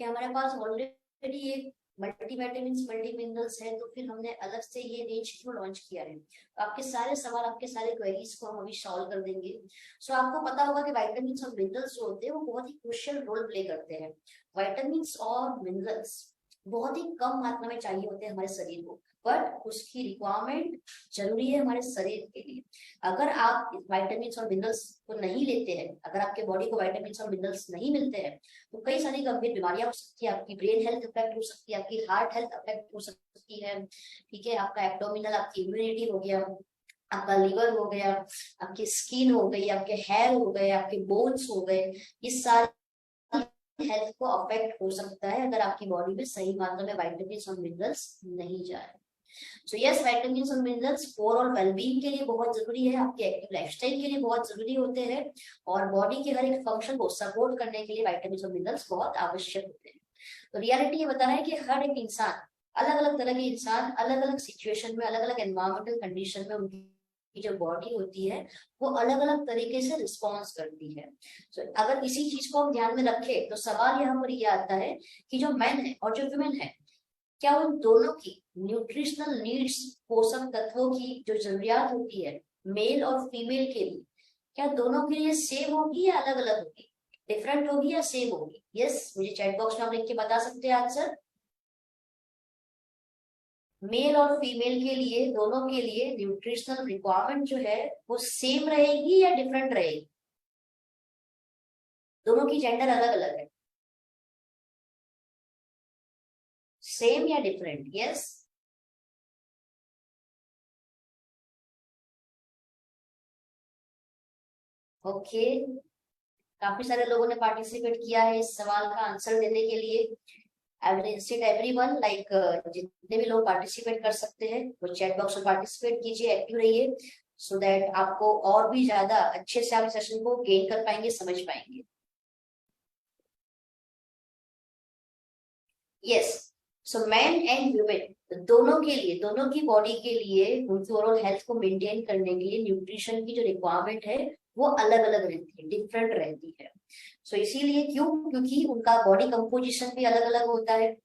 कि हमारे पास ऑलरेडी एक मल्टीविटामिन मल्टी मिनरल्स है, तो फिर हमने अलग से ये रेंज क्यों लॉन्च किया है? तो आपके सारे सवाल, आपके सारे क्वेरीज को हम अभी सॉल्व कर देंगे। सो आपको पता होगा कि वाइटामिन और मिनरल्स जो होते हैं वो बहुत ही क्रुशियल रोल प्ले करते हैं। वाइटामिन और मिनरल्स बहुत ही कम मात्रा में चाहिए होते हैं हमारे शरीर को, बट उसकी रिक्वायरमेंट जरूरी है हमारे शरीर के लिए। अगर आप वाइटामिन और मिनरल्स को नहीं लेते हैं, अगर आपके बॉडी को वाइटामिन और मिनरल्स नहीं मिलते हैं, तो कई सारी गंभीर बीमारियां हो सकती है। आपकी ब्रेन हेल्थ अफेक्ट हो सकती है, आपकी हार्ट हेल्थ अफेक्ट हो सकती है। ठीक है, आपका एब्डोमिनल, आपकी इम्यूनिटी हो गया, आपका लिवर हो गया, आपकी स्किन हो गई, आपके हेयर हो गए, आपके बोन्स हो गए, ये सारी हेल्थ को अफेक्ट हो सकता है अगर आपकी बॉडी में सही मात्रा में वाइटामिन और मिनरल्स नहीं जाए। सो यस, वाइटामिन और मिनरल्स ओवरऑल वेलबींग के लिए बहुत जरूरी है, आपके एक्टिव लाइफस्टाइल के लिए बहुत जरूरी होते हैं, और बॉडी के हर एक फंक्शन को सपोर्ट करने के लिए वाइटामिन और मिनरल्स बहुत आवश्यक होते हैं। तो रियलिटी ये बता रहा है कि हर एक इंसान, अलग अलग तरह के इंसान, अलग अलग सिचुएशन में, अलग अलग एनवायरमेंटल कंडीशन में उनकी जो बॉडी होती है वो अलग अलग तरीके से रिस्पॉन्स करती है। तो अगर इसी चीज को हम ध्यान में रखें तो सवाल यहाँ पर ये आता है कि जो मैन है और जो वुमेन है, क्या उन दोनों की न्यूट्रिशनल नीड्स, पोषक तत्वों की जो जरूरियात होती है मेल और फीमेल के लिए, क्या दोनों के लिए सेम होगी या अलग अलग होगी, डिफरेंट होगी या सेम होगी? यस, मुझे चैट बॉक्स में आप लिख के बता सकते हैं आंसर। मेल और फीमेल के लिए, दोनों के लिए न्यूट्रिशनल रिक्वायरमेंट जो है वो सेम रहेगी या डिफरेंट रहेगी? दोनों की जेंडर अलग अलग है, सेम या डिफरेंट? यस। ओके, काफी सारे लोगों ने पार्टिसिपेट किया है इस सवाल का आंसर देने के लिए। I will instead everyone, like जितने भी लोग पार्टिसिपेट कर सकते हैं वो चैट बॉक्स में पार्टिसिपेट कीजिए, एक्टिव रहिए, सो दैट आपको और भी ज्यादा अच्छे से आप सेशन को गेन कर पाएंगे, समझ पाएंगे। Yes, so man and women दोनों के लिए, दोनों की बॉडी के लिए, उनकी ओवरऑल हेल्थ को मेंटेन करने के लिए न्यूट्रिशन की जो रिक्वायरमेंट है वो अलग अलग रहती है, डिफरेंट रहती है। सो इसीलिए, क्यों? क्योंकि उनका बॉडी कंपोजिशन भी अलग अलग होता है,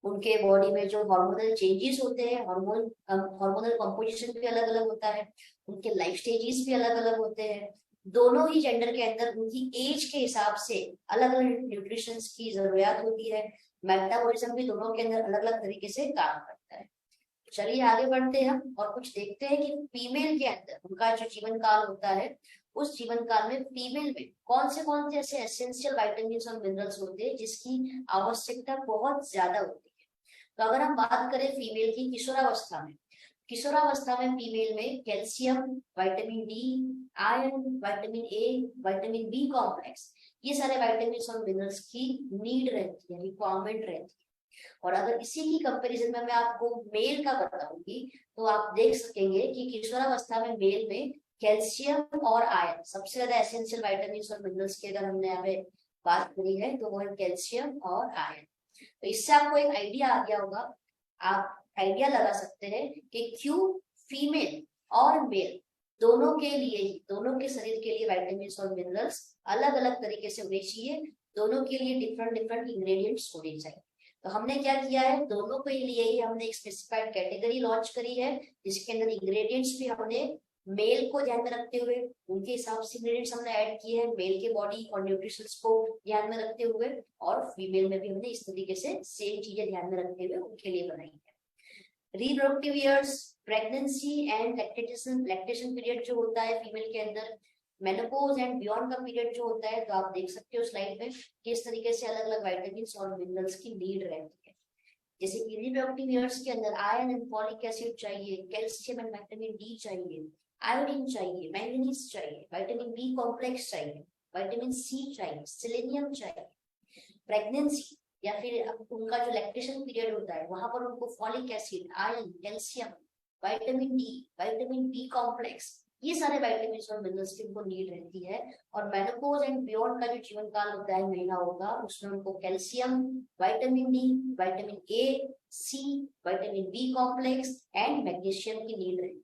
उनके बॉडी में जो हार्मोनल चेंजेस होते हैं, हार्मोनल कंपोजिशन भी अलग अलग होता है, उनके लाइफ स्टेजेस भी अलग अलग होते हैं। दोनों ही जेंडर के अंदर उनकी एज के हिसाब से अलग अलग न्यूट्रिशन की जरूरत होती है। मेटाबॉलिज्म भी दोनों के अंदर अलग अलग तरीके से काम करता है। चलिए आगे बढ़ते हैं हम और कुछ देखते हैं कि फीमेल के अंदर उनका जो जीवन काल होता है, उस जीवन काल में फीमेल में कौन से ऐसे एसेंशियल वाइटामिन और मिनरल्स होते हैं जिसकी आवश्यकता बहुत ज्यादा होती है। तो अगर हम बात करें फीमेल की किशोरावस्था में, किशोरावस्था में फीमेल में calcium, vitamin D, iron, vitamin A, vitamin B complex, ये सारे वाइटामिन और मिनरल्स की नीड रहती है, रिक्वायरमेंट रहती है। और अगर इसी की कंपैरिजन में मैं आपको मेल का बताऊंगी, तो आप देख सकेंगे कि किशोरावस्था में मेल में कैल्शियम और आयरन सबसे ज्यादा एसेंशियल वाइटामिन और मिनरल्स की अगर हमने यहाँ पे बात करी है तो वो है कैल्शियम और आयरन। तो इससे आपको एक आइडिया आ गया होगा, आप आइडिया लगा सकते हैं कि क्यों फीमेल और मेल दोनों के लिए ही, दोनों के शरीर के लिए वाइटामिन और मिनरल्स अलग अलग तरीके से होने चाहिए, दोनों के लिए डिफरेंट डिफरेंट इंग्रेडिएंट्स होने चाहिए। तो हमने क्या किया है, दोनों के लिए ही हमने एक स्पेसिफाइड कैटेगरी लॉन्च करी है, जिसके अंदर इंग्रेडिएंट्स भी हमने मेल को ध्यान में रखते हुए उनके हिसाब से इंग्रेडिएंट्स हमने ऐड किए हैं, मेल के बॉडी और न्यूट्रिशंस को ध्यान में रखते हुए, और फीमेल में भी हमने इस तरीके से सेम चीजें ध्यान में रखते हुए उनके लिए बनाई है। Reproductive years, pregnancy and lactation, lactation period जो होता है फीमेल के अंदर, मेनोपॉज एंड बियॉन्ड का पीरियड जो होता है, तो आप देख सकते हो स्लाइड में किस तरीके से अलग अलग वाइटामिन और मिनरल्स की नीड रहती है। जैसे कि रिप्रोडक्टिव ईयर्स के अंदर आयरन एंड फॉलिक एसिड चाहिए, कैल्शियम एंड विटामिन डी चाहिए, आयोडीन चाहिए, मैंगनीज चाहिए, विटामिन बी कॉम्प्लेक्स चाहिए, विटामिन सी चाहिए, सेलेनियम चाहिए। प्रेगनेंसी या फिर उनका जो लैक्टेशन पीरियड होता है वहां पर उनको folic acid, iron, calcium, vitamin D, vitamin B complex, ये सारे वाइटामिन और मिनरल्स की उनको नीड रहती है। और मेनोपॉज एंड बियॉन्ड का जो जीवन काल होता है महिलाओं का, उसमें उनको calcium, vitamin D, vitamin A, C, vitamin B complex and magnesium की नीड रहती है।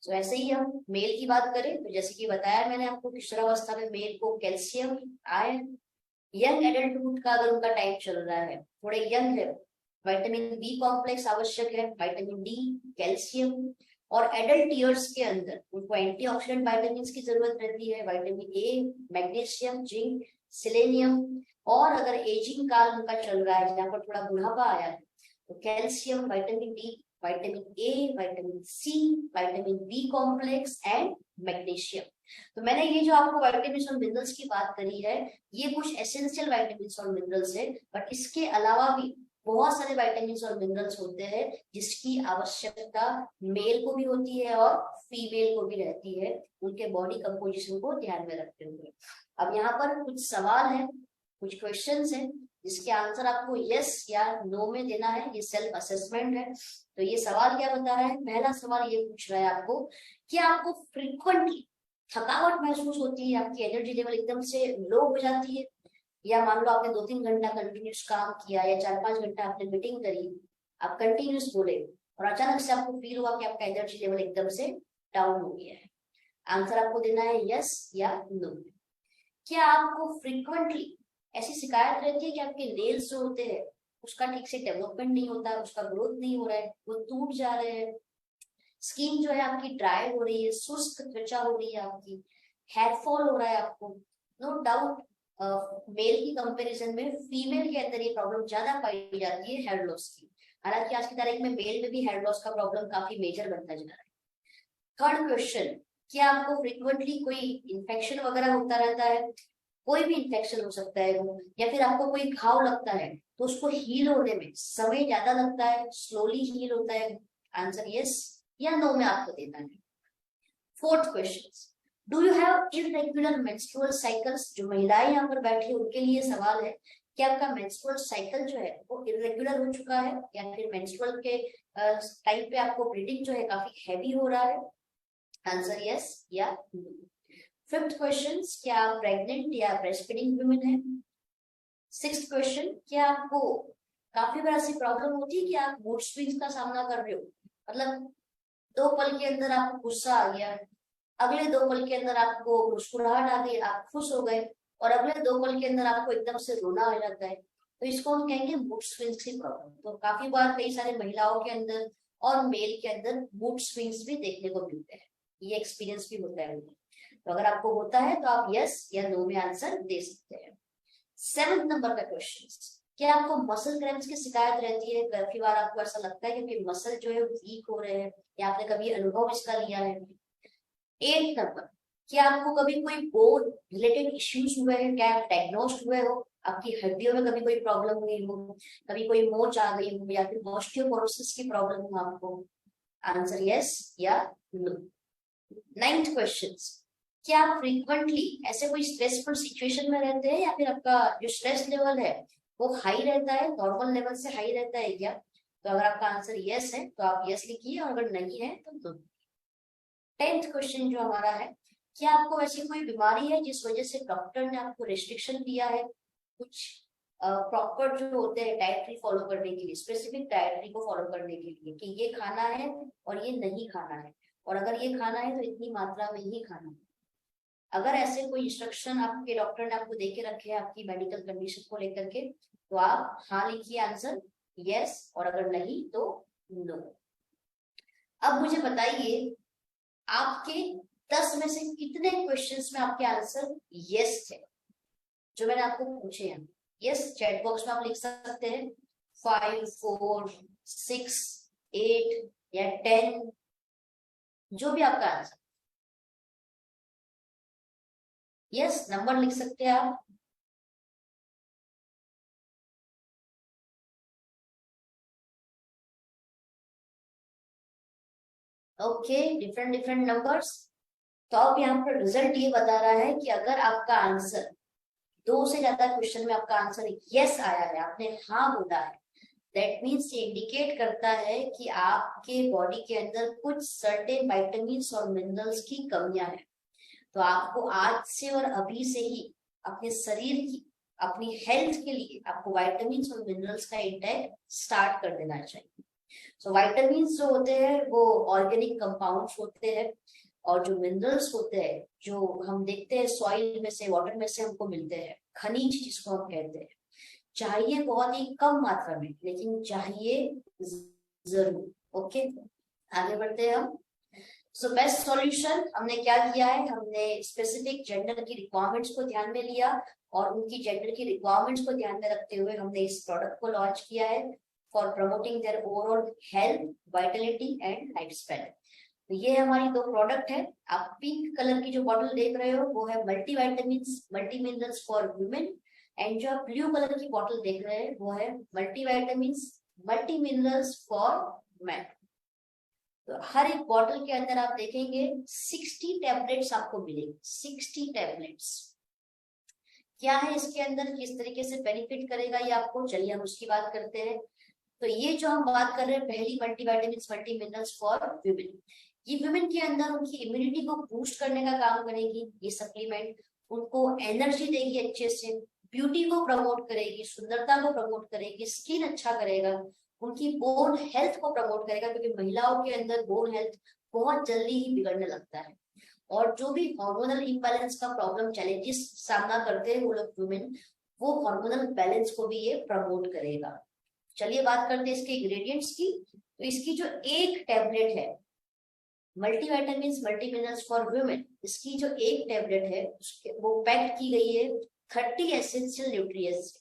तो ऐसे ही हम मेल की बात करें तो जैसे कि बताया मैंने आपको, किशोरावस्था में मेल को कैल्शियम, आयरन, यंग एडल्टहुड का अगर उनका टाइम चल रहा है, थोड़े यंग है, विटामिन बी कॉम्प्लेक्स आवश्यक है, विटामिन डी, कैल्शियम। और एडल्ट ईयर्स के अंदर उनको एंटीऑक्सीडेंट विटामिन की जरूरत रहती है, vitamin A, magnesium, zinc, selenium. और अगर एजिंग काल उनका चल रहा है, जहाँ पर थोड़ा बुढ़ापा आया है, तो calcium, vitamin D, vitamin A, vitamin C, vitamin B complex and magnesium. तो मैंने ये जो आपको विटामिन और मिनरल्स की बात करी है, ये कुछ एसेंशियल विटामिन और मिनरल्स है, बट इसके अलावा भी बहुत सारे विटामिन और मिनरल्स होते हैं जिसकी आवश्यकता मेल को भी होती है और फीमेल को भी रहती है, उनके बॉडी कंपोजिशन को ध्यान में रखते हुए। अब यहाँ पर कुछ सवाल है, कुछ क्वेश्चंस हैं, जिसके आंसर आपको यस या नो में देना है। ये सेल्फ असेसमेंट है। तो ये सवाल क्या बता रहा है? पहला सवाल ये पूछ रहा है आपको कि आपको फ्रिक्वेंटली थकावट महसूस होती है, आपकी एनर्जी लेवल एकदम से लो हो जाती है, या मान लो आपने 2-3 घंटा कंटिन्यूस काम किया या 4-5 घंटा आपने मीटिंग करी, आप कंटिन्यूस बोले और अचानक से आपको फील हुआ कि आपका एनर्जी लेवल एकदम से डाउन हो गया है। आंसर आपको देना है यस या नो। क्या आपको फ्रिक्वेंटली ऐसी शिकायत रहती है कि आपके नेल्स जो होते हैं उसका ठीक से डेवलपमेंट नहीं होता, उसका ग्रोथ नहीं हो रहा है, वो टूट जा रहे हैं, स्किन जो है आपकी ड्राई हो रही है, शुष्क त्वचा हो रही है आपकी, हेयर फॉल हो रहा है आपको? नो डाउट मेल की कंपैरिजन में फीमेल के अंदर ये प्रॉब्लम ज्यादा पाई जाती है हेयर लॉस की। हालांकि आज की तारीख में मेल में भी हेयर लॉस का प्रॉब्लम काफी मेजर बनता जा रहा है। थर्ड क्वेश्चन, क्या आपको फ्रिक्वेंटली कोई इन्फेक्शन वगैरह होता रहता है? कोई भी इन्फेक्शन हो सकता है वो, या फिर आपको कोई घाव लगता है तो उसको हील होने में समय ज्यादा लगता है, स्लोली हील होता है? आंसर यस या नो में आपको देना है। Fourth question, do you have irregular menstrual cycles? जो महिलाएं यहाँ पर बैठी है उनके लिए सवाल है कि आपका मेंस्ट्रुअल साइकिल जो है वो इरेगुलर हो चुका है, या फिर मेंस्ट्रुअल के टाइम पे आपको ब्लीडिंग जो है काफी हैवी हो रहा है? आंसर यस या नो। फिफ्थ क्वेश्चन, क्या आप प्रेग्नेंट या ब्रेस्ट फीडिंग वुमेन है? सिक्स्थ क्वेश्चन, क्या आपको काफी बार ऐसी प्रॉब्लम होती है कि आप मूड स्विंग्स का सामना कर रहे हो, मतलब 2 पल के अंदर आपको गुस्सा आ गया, अगले 2 पल के अंदर आपको मुस्कुराहट आ गई, आप खुश हो गए, और अगले 2 पल के अंदर आपको एकदम से रोना आ जाता है, तो इसको हम कहेंगे मूड स्विंग्स की प्रॉब्लम। तो काफी बार कई सारे महिलाओं के अंदर और मेल के अंदर मूड स्विंग्स भी देखने को मिलते हैं, ये एक्सपीरियंस भी होता है। तो अगर आपको होता है तो आप यस या नो में आंसर दे सकते हैं। 7th नंबर का क्वेश्चन, क्या आपको मसल क्रैम्प्स की शिकायत रहती है? काफी बार आपको ऐसा लगता है क्योंकि मसल जो है वीक हो रहे हैं, या आपने कभी अनुभव इसका लिया है? 8th नंबर, क्या आपको कभी कोई बोन रिलेटेड इश्यूज हुए हैं? क्या आप डायग्नोस्ड हुए हो? आपकी हड्डियों में कभी कोई प्रॉब्लम हुई हो, कभी कोई मोच आ गई हो, या फिर ऑस्टियोपोरोसिस की प्रॉब्लम हो आपको? आंसर यस या नो। 9th क्वेश्चन, क्या आप फ्रीक्वेंटली ऐसे कोई स्ट्रेसफुल सिचुएशन में रहते हैं, या फिर आपका जो स्ट्रेस लेवल है वो हाई रहता है, नॉर्मल लेवल से हाई रहता है क्या? तो अगर आपका आंसर यस है तो आप यस लिखिए, और अगर नहीं है तो नो। 10th क्वेश्चन जो हमारा है, क्या आपको ऐसी कोई बीमारी है जिस वजह से डॉक्टर ने आपको रिस्ट्रिक्शन दिया है कुछ प्रॉपर जो होते हैं डाइटरी फॉलो करने के लिए, स्पेसिफिक डाइटरी को फॉलो करने के लिए, कि ये खाना है और ये नहीं खाना है, और अगर ये खाना है तो इतनी मात्रा में ही खाना है? अगर ऐसे कोई इंस्ट्रक्शन आपके डॉक्टर ने आपको दे के रखे हैं आपकी मेडिकल कंडीशन को लेकर के, तो आप हाँ लिखिए आंसर यस, और अगर नहीं तो नो। अब मुझे बताइए, आपके 10 में से कितने क्वेश्चंस में आपके आंसर यस थे जो मैंने आपको पूछे हैं? यस चैट बॉक्स में आप लिख सकते हैं 5, 4, 6, 8 या 10, जो भी आपका आंसर। यस नंबर लिख सकते हैं आप। Okay, different different numbers. तो अब यहाँ पर रिजल्ट ये बता रहा है कि अगर आपका आंसर 2 से ज्यादा क्वेश्चन में आपका आंसर यस आया है, आपने हाँ बोला है, दैट मीन्स ये इंडिकेट करता है कि आपके बॉडी के अंदर कुछ सर्टेन विटामिन और मिनरल्स की कमियां हैं। तो आपको आज से और अभी से ही अपने शरीर की, अपनी हेल्थ के लिए आपको विटामिन और मिनरल्स का इंटेक स्टार्ट कर देना चाहिए। सो विटामिन जो होते हैं वो ऑर्गेनिक कंपाउंड्स होते हैं, और जो मिनरल्स होते हैं जो हम देखते हैं सॉइल में से, वाटर में से हमको मिलते हैं, खनिज जिसको हम कहते हैं, चाहिए बहुत ही कम मात्रा में, लेकिन चाहिए जरूर। ओके, आगे बढ़ते हैं हम। सो बेस्ट सॉल्यूशन हमने क्या किया है, हमने स्पेसिफिक जेंडर की रिक्वायरमेंट्स को ध्यान में लिया और उनकी जेंडर की रिक्वायरमेंट्स को ध्यान में रखते हुए हमने इस प्रोडक्ट को लॉन्च किया है for promoting their overall health, vitality and lifespan. तो ये हमारी दो प्रोडक्ट है। आप पिंक कलर की जो बॉटल देख रहे हो वो है multi vitamin multi minerals for women, and जो आप ब्लू कलर की बॉटल देख रहे हैं वो है multi vitamin multi minerals for man. तो हर एक बॉटल के अंदर आप देखेंगे 60 टैबलेट्स आपको मिलेंगे, 60 टैबलेट्स। क्या है इसके अंदर, किस तरीके से बेनिफिट करेगा ये आपको, चलिए हम उसकी बात करते हैं। तो ये जो हम बात कर रहे हैं पहली multivitamin multi minerals for women, ये वुमेन के अंदर उनकी इम्यूनिटी को बूस्ट करने का काम करेगी ये सप्लीमेंट, उनको एनर्जी देगी अच्छे से, ब्यूटी को प्रमोट करेगी, सुंदरता को प्रमोट करेगी, स्किन अच्छा करेगा, उनकी बोन हेल्थ को प्रमोट करेगा, क्योंकि महिलाओं के अंदर बोन हेल्थ बहुत जल्दी ही बिगड़ने लगता है। और जो भी हार्मोनल इम्बैलेंस का प्रॉब्लम चैलेंजेस सामना करते हैं वो लोग वुमेन, वो हार्मोनल बैलेंस को भी ये प्रमोट करेगा। चलिए बात करते हैं इसके इंग्रेडिएंट्स की। तो इसकी जो एक टैबलेट है multivitamin multi minerals for women, इसकी जो एक टैबलेट है उसके वो पैक की गई है 30 एसेंशियल न्यूट्रिएंट्स,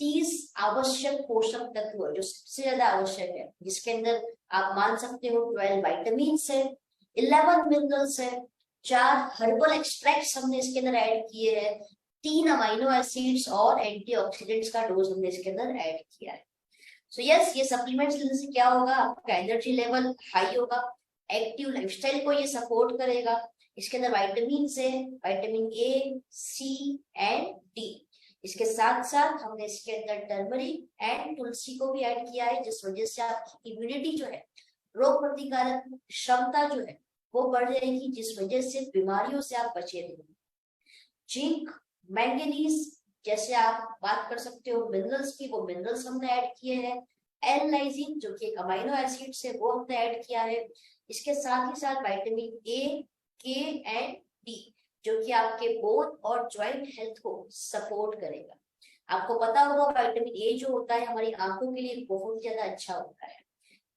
30 आवश्यक पोषक तत्व जो सबसे ज्यादा आवश्यक है, जिसके अंदर आप मान सकते हो 12 वाइटामिन है, 11 मिनरल्स है, 4 हर्बल एक्सट्रैक्ट्स हमने इसके अंदर ऐड किए हैं, 3 अमाइनो एसिड्स और एंटीऑक्सीडेंट्स का डोज हमने इसके अंदर ऐड किया है। सो यस, ये सप्लीमेंट्स लेने से क्या होगा, आपका एनर्जी लेवल हाई होगा, एक्टिव लाइफस्टाइल को ये सपोर्ट करेगा। इसके अंदर वाइटामिन है, vitamin A, C and D. इसके साथ साथ हमने इसके अंदर टर्मरिक एंड तुलसी को भी ऐड किया है, जिस वजह से आपकी इम्यूनिटी जो है, रोग प्रतिकारक क्षमता जो है वो बढ़ जाएगी, जिस वजह से बीमारियों से आप बचे रहेंगे। जिंक, मैंगनीज जैसे आप बात कर सकते हो मिनरल्स की, वो मिनरल्स हमने ऐड किए हैं। एल लाइसिन जो कि एक अमाइनो एसिड है वो हमने ऐड किया है। इसके साथ ही साथ विटामिन ए, के एंड डी जो कि आपके बोन और जॉइंट हेल्थ को सपोर्ट करेगा। आपको पता होगा विटामिन ए जो होता है हमारी आंखों के लिए बहुत ज्यादा अच्छा होता है।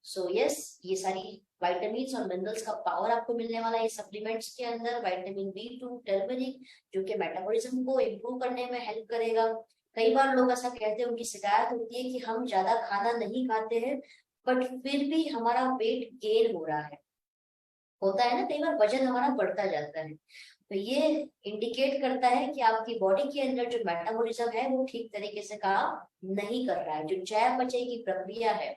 सो यस, ये सारी वाइटामिन और मिनरल्स का पावर आपको मिलने वाला है सप्लीमेंट्स के अंदर। विटामिन बी2, टर्मरिक जो कि मेटाबॉलिज्म को इम्प्रूव करने में हेल्प करेगा। कई बार लोग ऐसा कहते हैं, उनकी शिकायत होती है कि हम ज्यादा खाना नहीं खाते हैं बट फिर भी हमारा वेट गेन हो रहा है, होता है ना, कई बार वजन हमारा बढ़ता जाता है। तो ये इंडिकेट करता है कि आपकी बॉडी के अंदर जो मेटाबॉलिज्म है वो ठीक तरीके से काम नहीं कर रहा है, जो चयापचय की प्रक्रिया है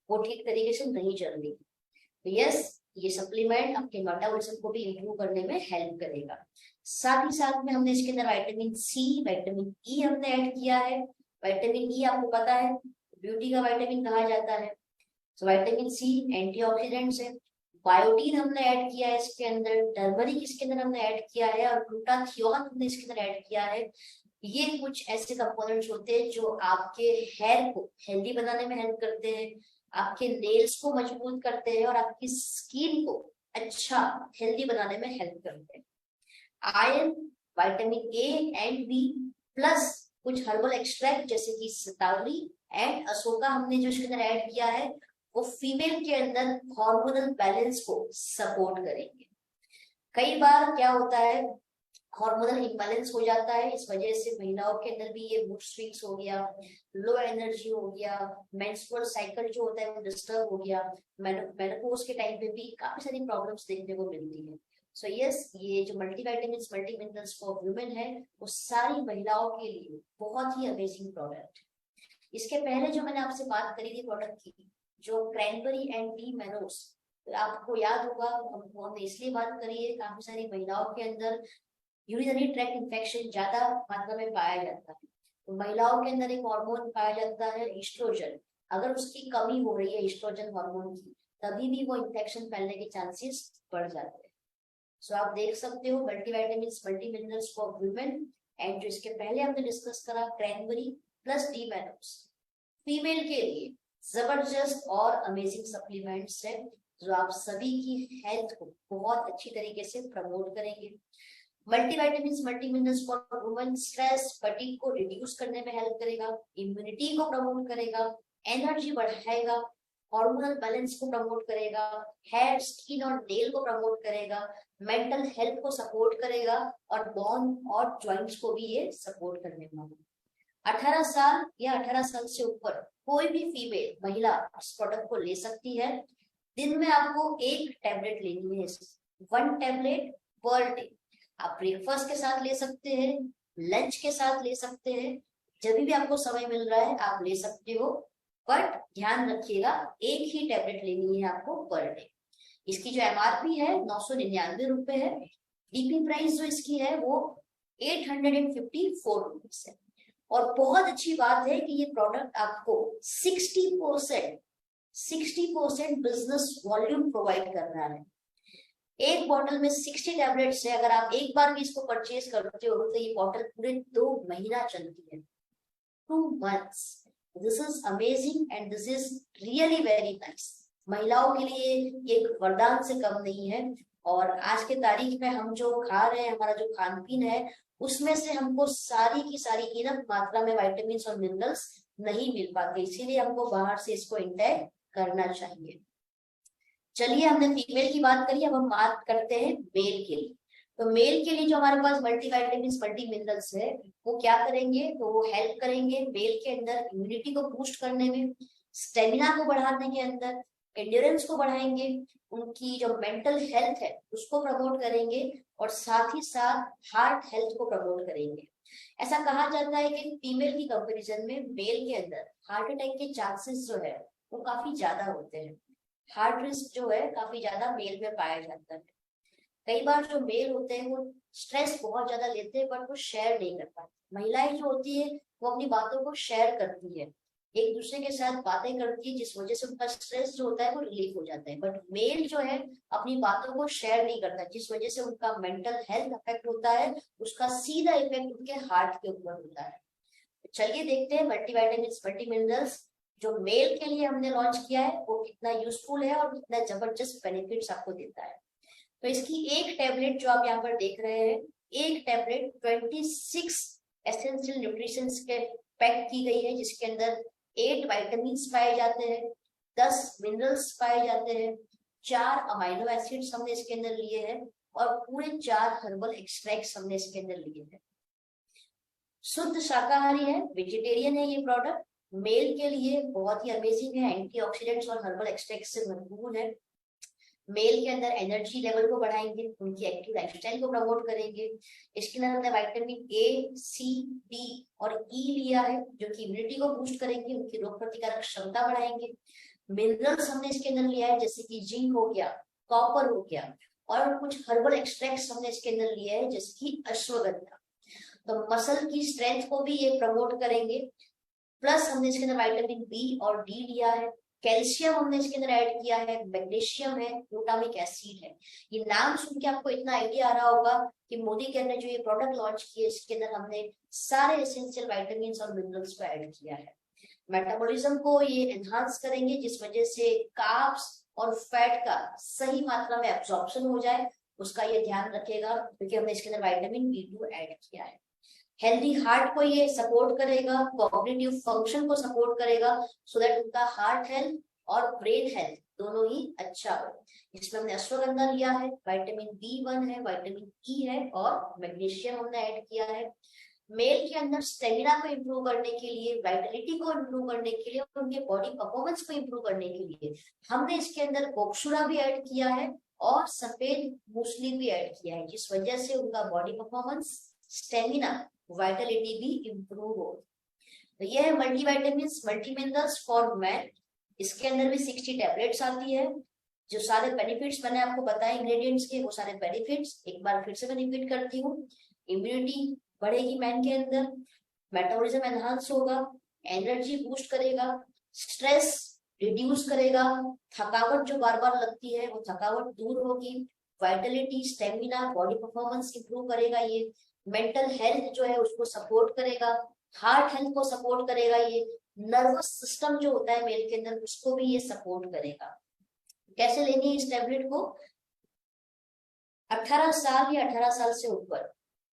वो ठीक तरीके से नहीं चल रही। तो यस, ये सप्लीमेंट आपके मेटाबॉलिज्म को भी इम्प्रूव करने में हेल्प करेगा। साथ ही साथ में हमने इसके अंदर विटामिन सी, विटामिन ई हमने ऐड किया है। विटामिन ई आपको पता है ब्यूटी का विटामिन कहा जाता है। तो विटामिन सी एंटीऑक्सीडेंट्स है। बायोटीन हमने ऐड किया है इसके अंदर, टर्मरिक इसके अंदर हमने ऐड किया है और ग्लूटाथियोन हमने इसके अंदर ऐड किया है। ये कुछ ऐसे कंपोनेंट्स होते हैं जो आपके हेयर को हेल्दी बनाने में हेल्प करते हैं, आपके नेल्स को मजबूत करते हैं और आपकी स्किन को अच्छा हेल्दी बनाने में हेल्प करते हैं। Iron, vitamin A and B plus कुछ हर्बल एक्सट्रैक्ट जैसे कि सतावरी एंड अशोका हमने जो इसके अंदर ऐड किया है वो फीमेल के अंदर हार्मोनल बैलेंस को सपोर्ट करेंगे। कई बार क्या होता है, हार्मोनल इम्बैलेंस हो जाता है, इस वजह से महिलाओं के अंदर भी ये मूड स्विंग्स हो गया, लो एनर्जी हो गया, मेंस्ट्रुअल साइकिल जो होता है वो डिस्टर्ब हो गया, मेनोपॉज के टाइम पे भी काफी सारी प्रॉब्लम्स देखने को मिलती है। सो यस, ये जो multivitamin multi minerals for women है वो सारी महिलाओं के लिए बहुत ही अमेजिंग प्रोडक्ट है। इसके पहले जो मैंने आपसे बात करी थी प्रोडक्ट की, जो क्रैनबेरी एंड डी मैनोस, आपको याद होगा हमने इसलिए बात करी है, काफी सारी महिलाओं के अंदर यूरिनरी ट्रैक्ट इन्फेक्शन ज्यादा मात्रा में पाया जाता है। तो महिलाओं के अंदर एक हार्मोन पाया जाता है ईस्ट्रोजन, अगर उसकी कमी हो रही है ईस्ट्रोजन हार्मोन की, तभी भी वो इन्फेक्शन फैलने के चांसेस बढ़ जाते हैं। सो आप देख सकते हो multivitamin multi minerals for women, and जो इसके पहले हमने डिस्कस करा cranberry plus D mannose, female के लिए जबरदस्त और अमेजिंग सप्लीमेंट्स है जो आप सभी की हेल्थ को बहुत अच्छी तरीके से प्रमोट करेंगे। Multivitamin multi minerals for women, stress fatigue को रिड्यूस करने में हेल्प करेगा, इम्यूनिटी को प्रमोट करेगा, एनर्जी बढ़ाएगा, हार्मोनल बैलेंस को प्रमोट करेगा, हेयर स्किन और नेल को प्रमोट करेगा, मेंटल हेल्थ को सपोर्ट करेगा, और बोन और जॉइंट्स को भी ये सपोर्ट करने वाला। 18 साल या 18 साल से ऊपर कोई भी फीमेल महिला इस प्रोडक्ट को ले सकती है। दिन में आपको एक टैबलेट लेनी है, 1 टैबलेट पर डे। आप ब्रेकफास्ट के साथ ले सकते हैं, लंच के साथ ले सकते हैं, जब भी आपको समय मिल रहा है आप ले सकते हो, बट ध्यान रखिएगा एक ही टैबलेट लेनी है आपको पर डे। इसकी जो एमआरपी है 999 रुपए है, डीपी प्राइस जो इसकी है वो 854 रुपीज है। और बहुत अच्छी बात है कि ये प्रोडक्ट आपको 60% बिजनेस वॉल्यूम प्रोवाइड कर रहा है। एक बॉटल में 60 टैबलेट्स है, अगर आप एक बार भी इसको परचेज करते हो तो ये बॉटल पूरे 2 महीना चलती है, 2 months। This is amazing and this is really very nice. महिलाओं के लिए ये एक वरदान से कम नहीं है। और आज के तारीख में हम जो खा रहे हैं, हमारा जो खान पीन है, उसमें से हमको सारी की सारी इनफ मात्रा में विटामिन और मिनरल्स नहीं मिल पाते, इसीलिए हमको बाहर से इसको इंटेक करना चाहिए। चलिए, हमने फीमेल की बात करी, अब हम बात करते हैं मेल के लिए। तो मेल के लिए जो हमारे पास मल्टीविटामिन मल्टी मिनरल्स है वो क्या करेंगे, तो वो हेल्प करेंगे मेल के अंदर इम्यूनिटी को बूस्ट करने में, स्टेमिना को बढ़ाने के अंदर, एंड्योरेंस को बढ़ाएंगे, उनकी जो मेंटल हेल्थ है उसको प्रमोट करेंगे, और साथ ही साथ हार्ट हेल्थ को प्रमोट करेंगे। ऐसा कहा जाता है कि फीमेल की कंपैरिजन में मेल के अंदर हार्ट अटैक के चांसेस जो है वो काफी ज्यादा होते हैं। हार्ट रिस्क जो है काफी ज्यादा मेल में पाया जाता है। कई बार जो मेल होते हैं वो स्ट्रेस बहुत ज्यादा लेते हैं बट वो शेयर नहीं कर पाते। महिलाएं जो होती है वो अपनी बातों को शेयर करती है, एक दूसरे के साथ बातें करती है, जिस वजह से उनका स्ट्रेस जो होता है वो रिलीफ हो जाता है। बट मेल जो है अपनी बातों को शेयर नहीं करता, जिस वजह से उनका मेंटल हेल्थ अफेक्ट होता है, उसका सीधा इफेक्ट उनके हार्ट के ऊपर होता है। चलिए देखते हैं मल्टीविटामिन मल्टी मिनरल्स जो मेल के लिए हमने लॉन्च किया है वो कितना यूजफुल है और कितना जबरदस्त बेनिफिट्स आपको देता है। तो इसकी एक टैबलेट जो आप यहाँ पर देख रहे हैं, एक टैबलेट 26 एसेंशियल न्यूट्रिशन के पैक की गई है, जिसके अंदर 8 विटामिन पाए जाते हैं, 10 मिनरल्स पाए जाते हैं, 4 अमाइनो एसिड्स हमने इसके अंदर लिए हैं, और पूरे 4 हर्बल एक्सट्रैक्ट्स हमने इसके अंदर लिए हैं। शुद्ध शाकाहारी है, वेजिटेरियन है ये प्रोडक्ट। मेल के लिए बहुत ही अमेजिंग है, एंटीऑक्सीडेंट्स और हर्बल एक्सट्रैक्ट से भरपूर है। मेल के अंदर एनर्जी लेवल को बढ़ाएंगे, उनकी एक्टिव लाइफस्टाइल को प्रमोट करेंगे। इसके अंदर हमने विटामिन ए, सी, डी और ई लिया है, जो कि इम्यूनिटी को बूस्ट करेंगे, उनकी रोग प्रतिकारक क्षमता बढ़ाएंगे। मिनरल्स हमने इसके अंदर लिया है, जैसे कि जिंक हो गया, कॉपर हो गया, और कुछ हर्बल एक्सट्रैक्ट्स हमने इसके अंदर लिए हैं, जैसे कि अश्वगंधा। तो मसल की स्ट्रेंथ को भी ये प्रमोट करेंगे। प्लस हमने इसके अंदर विटामिन बी और डी लिया है, कैल्शियम हमने इसके अंदर ऐड किया है, मैग्नीशियम है, ग्लूटामिक एसिड है। ये नाम सुन के आपको इतना आइडिया आ रहा होगा कि मोदी के अंदर जो ये प्रोडक्ट लॉन्च किए इसके अंदर हमने सारे एसेंशियल विटामिन और मिनरल्स को ऐड किया है। मेटाबॉलिज्म को ये एनहांस करेंगे, जिस वजह से कार्ब्स और फैट का सही मात्रा में एब्जॉर्प्शन हो जाए, उसका ये ध्यान रखेगा, क्योंकि हमने इसके अंदर विटामिन बी2 ऐड किया है। हेल्दी हार्ट को ये सपोर्ट करेगा, कॉग्निटिव फंक्शन को सपोर्ट करेगा, सो दैट उनका हार्ट हेल्थ और ब्रेन हेल्थ दोनों ही अच्छा हो। इसमें हमने अश्वगंधा लिया है, विटामिन बी1 है, विटामिन ई है, और मैग्नीशियम हमने ऐड किया है। मेल के अंदर स्टेमिना को इम्प्रूव करने के लिए, वाइटलिटी को इम्प्रूव करने के लिए, और उनके बॉडी परफॉर्मेंस को इम्प्रूव करने के लिए हमने इसके अंदर गोक्षुरा भी ऐड किया है और सफेद मूसली भी ऐड किया है, जिस वजह से उनका बॉडी परफॉर्मेंस, स्टेमिना, वाइटलिटी भी इम्प्रूव हो। तो यह है multivitamin multi minerals for man. इसके अंदर भी 60 टैबलेट्स आती है। जो सारे बेनिफिट्स मैंने आपको बताए इंग्रेडिएंट्स के, वो सारे बेनिफिट्स एक बार फिर से मैं रिपीट करती हूँ। इम्यूनिटी बढ़ेगी मैन के अंदर, मेटाबॉलिज्म एनहांस होगा, एनर्जी बूस्ट करेगा, स्ट्रेस रिड्यूस करेगा, थकावट जो बार बार लगती है वो थकावट दूर होगी, Vitality, stamina, body performance improve करेगा, ये मेंटल हेल्थ जो है उसको सपोर्ट करेगा, हार्ट हेल्थ को सपोर्ट करेगा, ये नर्वस सिस्टम जो होता है मेल के अंदर उसको भी ये सपोर्ट करेगा। कैसे लेनी है इस टेबलेट को? 18 साल या 18 साल से ऊपर,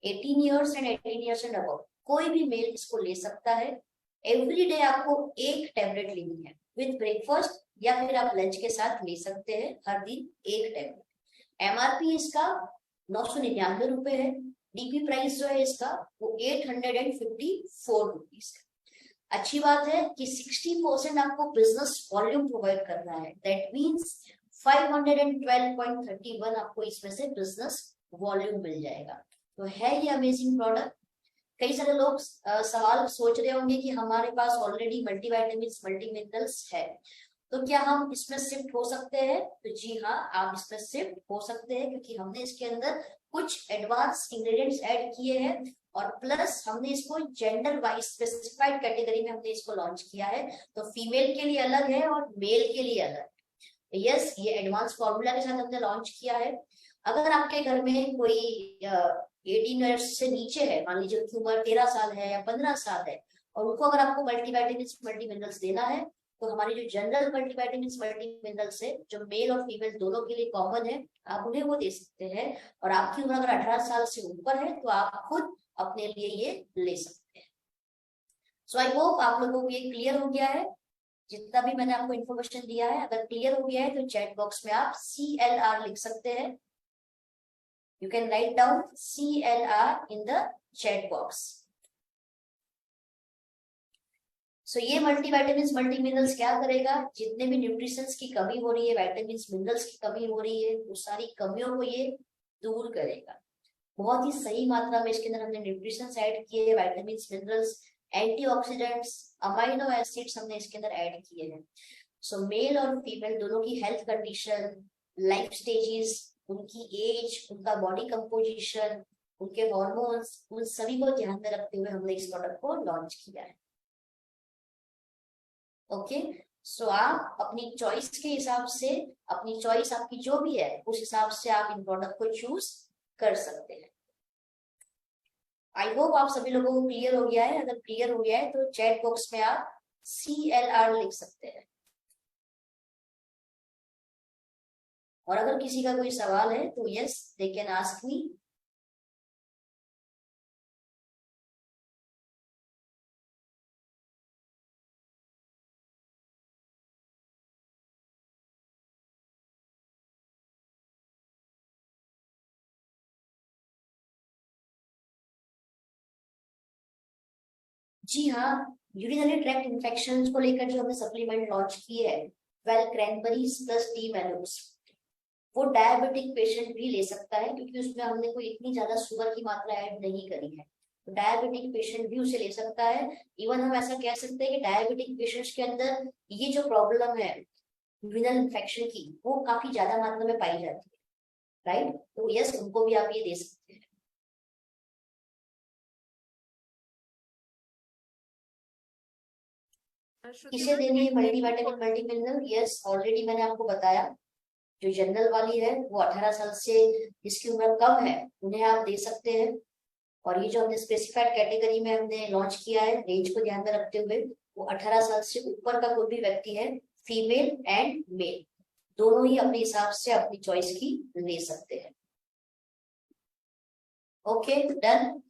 18 years and 18 years and above, कोई भी मेल इसको ले सकता है। एवरी डे आपको एक टेबलेट लेनी है विद ब्रेकफास्ट, या फिर आप लंच के साथ ले सकते हैं हर दिन एक टेबलेट। एमआरपी इसका 999 रुपए है। डीपी प्राइस जो है इसका वो 854 रुपीज है। अच्छी बात है कि 60% आपको बिजनेस वॉल्यूम प्रोवाइड कर रहा है, दैट मीन्स 512.31 आपको इसमें से बिजनेस वॉल्यूम मिल जाएगा। तो है ये अमेजिंग प्रोडक्ट। कई सारे लोग सवाल सोच रहे होंगे कि हमारे पास ऑलरेडी मल्टीविटामिन मल्टी मिनरल्स है, तो क्या हम इसमें शिफ्ट हो सकते हैं? तो जी हाँ, आप इसमें शिफ्ट हो सकते हैं, क्योंकि हमने इसके अंदर कुछ एडवांस इंग्रेडिएंट्स ऐड किए हैं, और प्लस हमने इसको जेंडर वाइज स्पेसिफाइड कैटेगरी में हमने इसको लॉन्च किया है। तो फीमेल के लिए अलग है और मेल के लिए अलग है। यस, ये एडवांस फॉर्मूला के साथ हमने लॉन्च किया है। अगर आपके घर में कोई 18 ईयर्स से नीचे है, मान लीजिए उनकी उम्र 13 साल है या 15 साल है, और उनको अगर आपको मल्टीविटामिन मल्टी मिनरल्स देना है, तो हमारी जो जनरल मल्टीविटामिन मल्टी मिनरल्स है, जो मेल और फीमेल दोनों के लिए कॉमन है, आप उन्हें वो दे सकते हैं। और आपकी उम्र अगर 18 साल से ऊपर है, तो आप खुद अपने लिए ये ले सकते हैं। सो आई होप आप लोगों को ये क्लियर हो गया है, जितना भी मैंने आपको इन्फॉर्मेशन दिया है। अगर क्लियर हो गया है तो चैट बॉक्स में आप CLR लिख सकते हैं। You can write down CLR in the chat box. So ये मल्टीविटामिन मल्टी मिनरल्स क्या करेगा, जितने भी न्यूट्रिशंस की कमी हो रही है, विटामिन मिनरल्स की कमी हो रही है, वो सारी कमियों को ये दूर करेगा। बहुत ही सही मात्रा में इसके अंदर हमने न्यूट्रिशंस ऐड किए हैं, vitamin minerals, antioxidants, amino acids हमने इसके अंदर ऐड किए हैं। सो मेल और फीमेल दोनों की हेल्थ कंडीशन, लाइफ स्टेजेस, उनकी एज, उनका बॉडी कंपोजिशन, उनके हॉर्मोन्स, उन सभी को ध्यान में रखते हुए हमने इस प्रोडक्ट को लॉन्च किया है। ओके, सो आप अपनी चॉइस के हिसाब से, अपनी चॉइस आपकी जो भी है उस हिसाब से आप इन प्रोडक्ट को चूज कर सकते हैं। आई होप आप सभी लोगों को क्लियर हो गया है। अगर क्लियर हो गया है तो चैट बॉक्स में आप CLR लिख सकते हैं। और अगर किसी का कोई सवाल है तो yes, they can ask me. जी हाँ, यूरिनरी ट्रैक्ट इन्फेक्शन को लेकर जो हमने सप्लीमेंट लॉन्च किए है, well cranberries plus T mallows, वो डायबिटिक पेशेंट भी ले सकता है, क्योंकि उसमें हमने कोई इतनी ज्यादा शुगर की मात्रा ऐड नहीं करी है। तो डायबिटिक पेशेंट भी उसे ले सकता है। इवन हम ऐसा कह सकते हैं कि डायबिटिक पेशेंट्स के अंदर ये जो प्रॉब्लम है यूरिनल इन्फेक्शन की, वो काफी ज्यादा मात्रा में पाई जाती है, राइट? तो यस, उनको भी आप ये दे सकते हैं। किसे देनी है multivitamin multi mineral? Yes, already मैंने आपको बताया। जो जनरल वाली है वो 18 साल से जिसकी उम्र कम है उन्हें आप दे सकते हैं। और ये जो हमने स्पेसिफाइड कैटेगरी में हमने लॉन्च किया है, रेंज को ध्यान में रखते हुए, वो 18 साल से ऊपर का कोई भी व्यक्ति है, फीमेल एंड मेल, दोनों ही अपने हिसाब से अपनी चॉइस की ले सकते हैं। Okay, done.